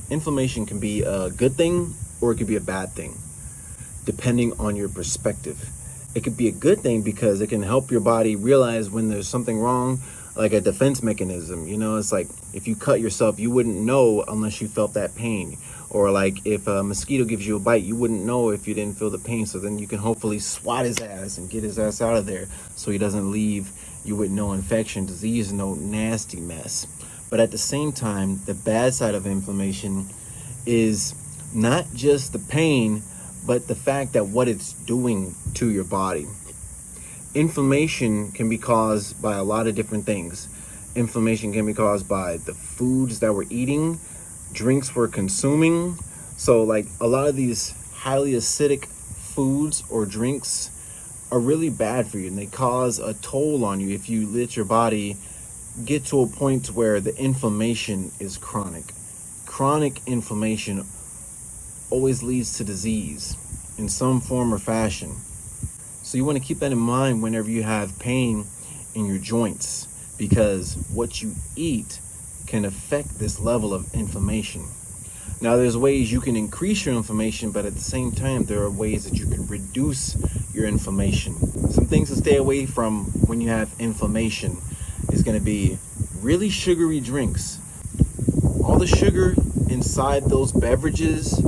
inflammation can be a good thing or it could be a bad thing, depending on your perspective. It could be a good thing because it can help your body realize when there's something wrong, like a defense mechanism. It's like if you cut yourself, you wouldn't know unless you felt that pain. Or like if a mosquito gives you a bite, you wouldn't know if you didn't feel the pain. So then you can hopefully swat his ass and get his ass out of there so he doesn't leave you with no infection, disease, no nasty mess. But at the same time, the bad side of inflammation is not just the pain, but the fact that what it's doing to your body. Inflammation can be caused by a lot of different things. Inflammation can be caused by the foods that we're eating, drinks we're consuming. So like a lot of these highly acidic foods or drinks are really bad for you, and they cause a toll on you if you let your body get to a point where the inflammation is chronic. Chronic inflammation always leads to disease in some form or fashion. So you want to keep that in mind whenever you have pain in your joints, because what you eat can affect this level of inflammation. Now, there's ways you can increase your inflammation, but at the same time, there are ways that you can reduce your inflammation. Some things to stay away from when you have inflammation is going to be really sugary drinks. All the sugar inside those beverages,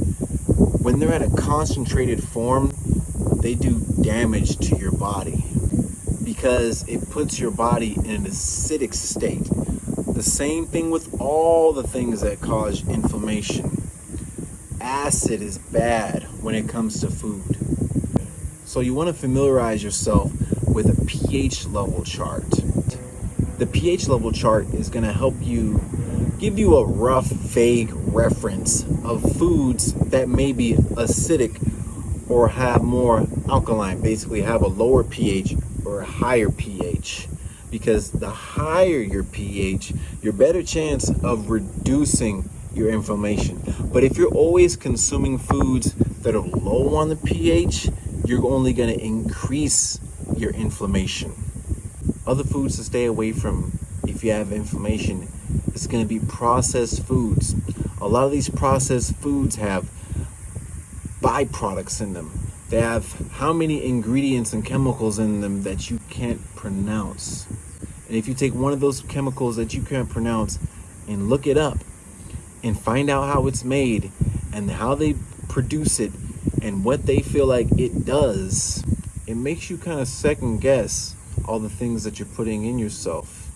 when they're at a concentrated form, they do damage to your body because it puts your body in an acidic state. The same thing with all the things that cause inflammation. Acid is bad when it comes to food. So you want to familiarize yourself with a pH level chart. The pH level chart is going to help you give you a rough, vague reference of foods that may be acidic or have more alkaline, basically have a lower pH or a higher pH. Because the higher your pH, your better chance of reducing your inflammation. But if you're always consuming foods that are low on the pH, you're only going to increase your inflammation. Other foods to stay away from if you have inflammation is going to be processed foods. A lot of these processed foods have byproducts in them. They have how many ingredients and chemicals in them that you can't pronounce. And if you take one of those chemicals that you can't pronounce and look it up and find out how it's made and how they produce it and what they feel like it does, it makes you kind of second guess all the things that you're putting in yourself.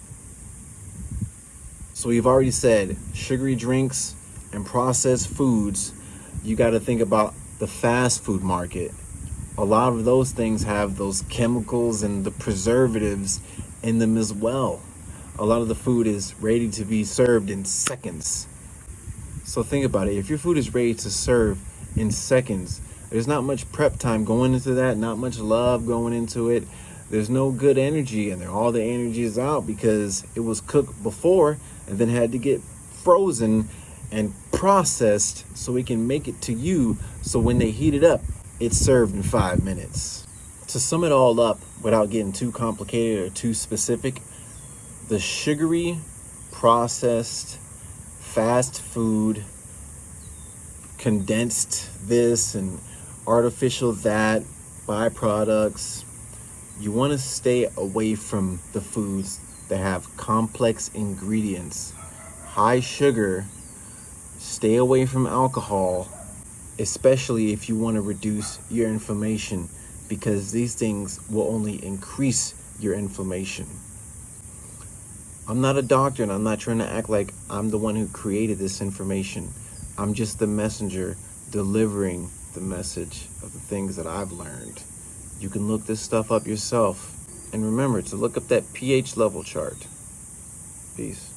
So we've already said sugary drinks and processed foods. You got to think about the fast food market. A lot of those things have those chemicals and the preservatives in them as well. A lot of the food is ready to be served in seconds. So think about it. If your food is ready to serve in seconds, there's not much prep time going into that, not much love going into it. There's no good energy in there. All the energy is out because it was cooked before and then had to get frozen and processed so we can make it to you. So when they heat it up, it's served in 5 minutes. To sum it all up without getting too complicated or too specific, the sugary, processed, fast food, condensed this and artificial that, byproducts, you want to stay away from the foods that have complex ingredients, high sugar. Stay away from alcohol, especially if you want to reduce your inflammation, because these things will only increase your inflammation. I'm not a doctor and I'm not trying to act like I'm the one who created this information. I'm just the messenger delivering the message of the things that I've learned. You can look this stuff up yourself. And remember to look up that pH level chart. Peace.